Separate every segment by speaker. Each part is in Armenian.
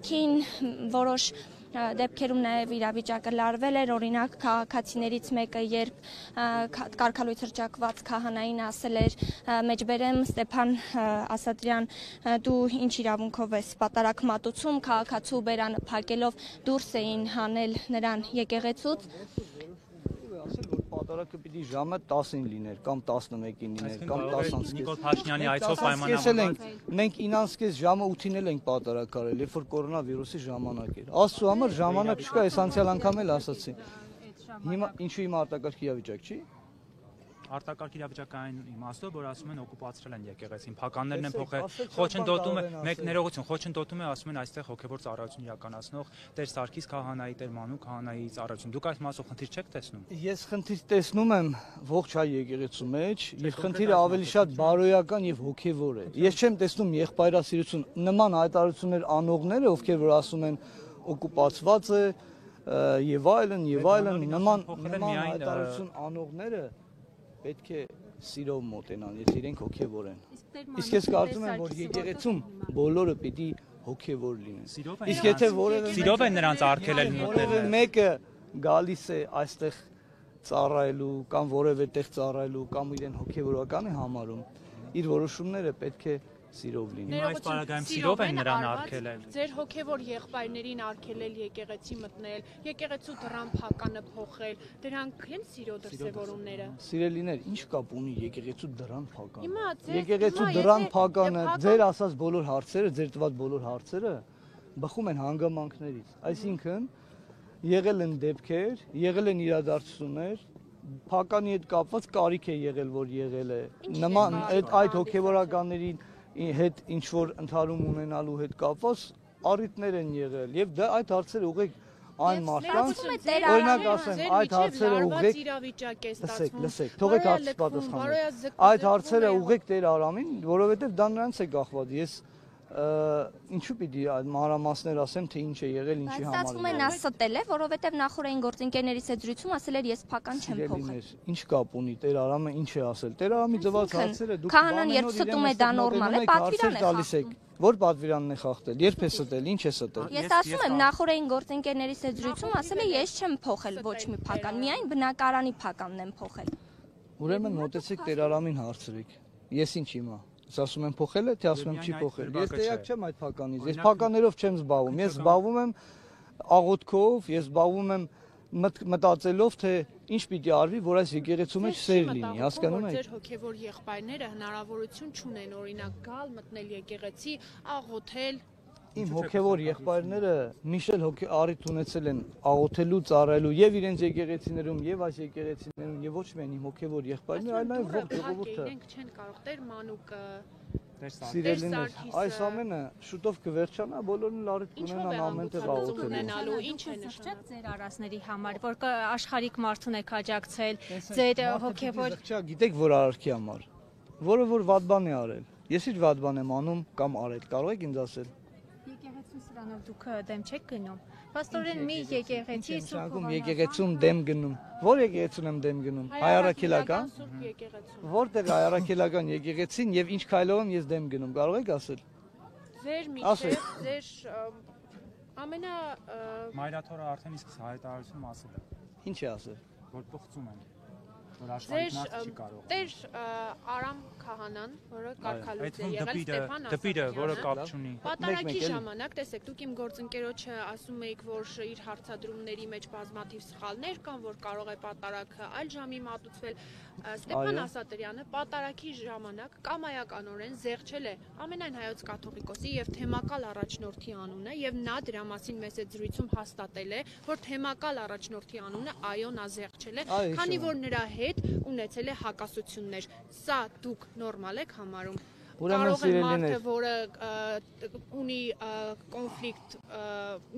Speaker 1: Քին որոշ դեպքերում նաև իրավիճակը լարվել էր, օրինակ քաղաքացիներից մեկը, երբ կարգալույց հռչակված քահանային ասել էր մեջբերեմ Ստեփան Ասատրյան, դու ինչ իրավունքով ես պատարակ մատուցում, քաղաքացու բերանը փակելով դուրս էին հանել նրան եկեղեցուց։
Speaker 2: Ասել որ պատարակը պիտի ժամը 10-ին լիներ կամ 11-ին լիներ կամ 10-ից։
Speaker 3: Նիկոլ Փաշինյանի այցով պայմանավորված։
Speaker 2: Մենք 9-ից ժամը 8-ին էլ ենք պատարակ արել, երբ որ կորոնավիրուսի ժամանակ էր։ Աստծո համար ժամանակ չկա, այս անցյալ անգամ էլ ասացի։ Հիմա ինչու իմ արտակարգ իրավիճակ չի։
Speaker 3: Արտակարգ իրավիճակային իմաստով, որ ասում են օկուպացրել են եկեղեցին, փականներն են փոխել, խոչընդոտում է, մեկ ներողություն, խոչընդոտում է, ասում են այստեղ հոգևոր ծառայություն իրականացնող Տեր Սարգիս քահանայի, Տեր Մանուկ քահանայի ծառայություն։ Դուք այս մասով խնդիր չեք տեսնում։
Speaker 2: Ես խնդիր տեսնում եմ ողջ հայ եկեղեցու մեջ, եւ խնդիրը ավելի շատ բարոյական եւ հոգևոր է։ Ես չեմ տեսնում եղբայրասիրություն նման հայտարարություններ անողները, ովքեր որ ասում են օկուպացված է եւ այլն, նման հայտարարություն անողները պետք է սիրով մոտենան, ես իրենք հոգևոր են։ Իսկ ես կարծում եմ, որ եկեղեցում բոլորը պիտի հոգևոր լինեն։ Իսկ եթե
Speaker 3: Սիրով են նրանց արգելել մոտենալ։
Speaker 2: Մեկը գալիս է այստեղ ծառայելու կամ որևէ տեղ ծառայելու կամ իրեն հոգևորական է համարում, իր որոշումները պետք է սիրով լինի։
Speaker 3: Այս պարագայում սիրով են նրան արգելել։
Speaker 4: Ձեր հոգևոր եղբայրներին արգելել եկեղեցի մտնել, եկեղեցու դռան փականը փոխել, դրանք են սիրո դրսևորումները։
Speaker 2: Սիրելիներ, ինչ կապ ունի եկեղեցու դռան փականը։
Speaker 4: Հիմա
Speaker 2: Եկեղեցու դռան փականը, ձեր ասած բոլոր հարցերը, ձեր տված բոլոր հարցերը բխում են հանգամանքներից։ Այսինքն եղել են դեպքեր, եղել են իրադարձություններ, փականի հետ կապված կարիք է եղել, որ եղել է։ Նման այդ հոգևորականների հետ ինչ որ ընդհանուր ունենալու հետ կապված առիթներ են եղել եւ դա այդ հարցերը ուղղեք այն մարդկանց, օրինակ ասեմ, այդ հարցերը ուղղեք լսեք, թողեք հարցը պատասխանեմ։ Այդ հարցերը ուղղեք Տեր Արամին, որովհետեւ դա նրանց է կախված։ Ես ինչու պիտի այդ մանրամասներ ասեմ, թե ինչ է եղել, ինչի համար։
Speaker 1: Ստացվում է նա ստել է, որովհետև նախորդային գործընկերներից հետ զրույցում ասել էր ես փական չեմ փոխել։
Speaker 2: Ինչ կապ ունի Տեր Արամը ինչ է ասել։ Տեր Արամի ծված հարցերը դուք
Speaker 1: քահանան երբ ստում է դա նորմալ է, պատվիրան է խախտել։
Speaker 2: Որ պատվիրանն է խախտել, երբ է ստել, ինչ է ստել։
Speaker 1: Ես ասում եմ նախորդային գործընկերներից հետ զրույցում ասել է ես չեմ փոխել ոչ մի փական, միայն բնակարանի փականն եմ փոխել։
Speaker 2: Ուրեմն մոտեցեք Տեր Արամին հարցրեք։ Ես ինչ իմա։ Ես ասում եմ փոխել է, թե ասում եմ չի փոխել։ Ես տեղյակ չեմ այդ փականից։ Ես փականերով չեմ զբաղվում։ Ես զբաղվում եմ աղոթքով, ես զբաղվում եմ մտածելով, թե ինչ պիտի արվի, որ այս եկեղեցու մեջ սեր լինի, հասկանում եք։
Speaker 4: Ձեր հոգևոր եղբայրները հնարավորություն չունեն, օրինակ գալ, մտնել եկեղեցի, աղոթել։
Speaker 2: Իմ հոգևոր եղբայրները միշտ առիթ ունեցել են աղոթելու, ծառայելու եւ իրենց եկեղեցիներում, եւ այս եկեղեցիներում, եւ ոչ միայն իմ հոգևոր եղբայրները, այլ նաեւ ողջ ժողովուրդը։
Speaker 4: Իրենք չեն կարող Տեր Մանուկը,
Speaker 2: Սիրելիներ, այս ամենը շուտով կվերջանա, բոլորն էլ առիթ կունենան ամենտեղ աղոթելու։
Speaker 4: Ինչ է նշանակում
Speaker 5: ձեր արածների համար, որ աշխարհիկ մարդուն եք աջակցել, ձեր հոգևոր։
Speaker 2: Գիտեք որ արարքի համար, որը որ վատ բան է արել։ Ես իր վատ բան եմ անում կամ արել, կարող եք ինձ ասել։
Speaker 5: Եկեղեցու սրանով դուք դեմ չեք գնում։ Պաստորեն մի եկեղեցի
Speaker 2: եկեղեցում դեմ գնում։ Որ եկեղեցուն եմ դեմ գնում։ Հայ առաքելական։ Որտեղ հայ առաքելական եկեղեցին եւ ինչ քայլով եմ ես դեմ գնում, կարող եք ասել։
Speaker 4: Ձեր միջև, ձեր ամենա
Speaker 3: Մայրաթորը արդեն իսկ հայտարարություն ասել է։
Speaker 2: Ինչ է ասել։
Speaker 3: Որ փոխում են։ Որ աշխարհի մարդը չի կարող։
Speaker 4: Տեր Արամ քահանան, որը կարգալույց է եղել Ստեփան
Speaker 3: Դպիրը, որը կապ չունի։
Speaker 4: Պատարագի ժամանակ, տեսեք, դուք իմ գործընկերոջը ասում եք, որ իր հարցադրումների մեջ բազմաթիվ սխալներ կան, որ կարող է պատարագը այլ ժամի մատուցվել։ Ստեփան Ասատրյանը պատարագի ժամանակ կամայականորեն զեղչել է ամենայն հայոց կաթողիկոսի եւ թեմակալ առաջնորդի անունը եւ նա դրա մասին մեծ զրույցում հաստատել է, որ թեմակալ առաջնորդի անունը այո նա զեղչել է, քանի որ նրա հետ ունեցել է հակասություններ։ Սա դուք նորմալ եք համարում։ Կարող է մարդը, որը ունի կոնֆլիկտ,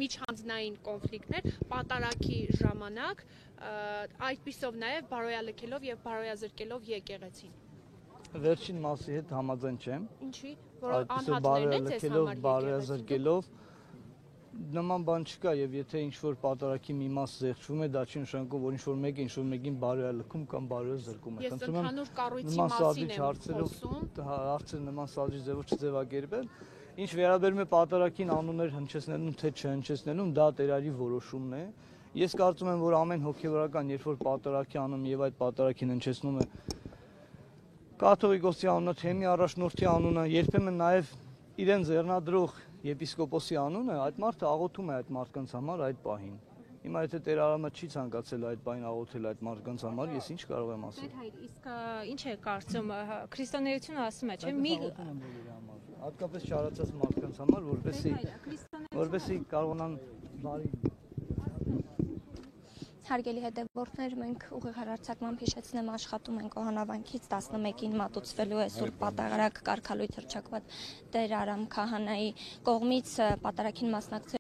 Speaker 4: միջանձնային կոնֆլիկտներ, պատարագի ժամանակ այդպիսով նաև բարոյալքելով եւ բարոյազրկելով եկեղեցին։
Speaker 2: Վերջին մասի հետ համաձայն չեմ։
Speaker 4: Ինչի, որ անհատներն են ձեզ համար
Speaker 2: բարոյազրկելով նման բան չկա եւ եթե ինչ որ պատարագի մի մաս զեղչվում է, դա չի նշանակում, որ ինչ որ մեկը ինչ որ մեկին բարոյալքում կամ բարոյազրկում է։
Speaker 4: Ես ընդհանուր կառույցի մասին եմ խոսում։
Speaker 2: Հարցերը նման սադրիչ ձևով չձևակերպել։ Ինչ վերաբերում է պատարագին անուններ հնչեցնելուն թե չհնչեցնելուն, դա տերարի որոշումն է։ Ես կարծում եմ, որ ամեն հոգևորական, երբ որ պատարագի անում եւ այդ պատարագին հնչեցնում է կաթողիկոսի անունը, թեմի առաջնորդի անունը, երբեմն նաեւ իրեն ձեռնադրող եպիսկոպոսի անունը, այդ մարդը աղոթում է այդ մարդկանց համար այդ պահին։ Հիմա եթե Տեր Արամը չի ցանկացել այդ բանը աղոթել այդ մարդկանց համար, ես ինչ կարող եմ ասել։
Speaker 5: Իսկ ինչ է կարծում քրիստոնեությունը ասում է, չէ՞, մի
Speaker 2: հատկապես չարացած մարդկանց համար, որպեսզի կարողանան բարի
Speaker 1: Հարգելի հետևորդներ, մենք ուղիղ հեռարձակմամբ հիշեցնեմ աշխատում ենք Օհանավանքից 11-ին մատուցվելու է Սուրբ Պատարագ կարգալույց հռչակված Տեր Արամ քահանայի կողմից պատարագին մասնակցել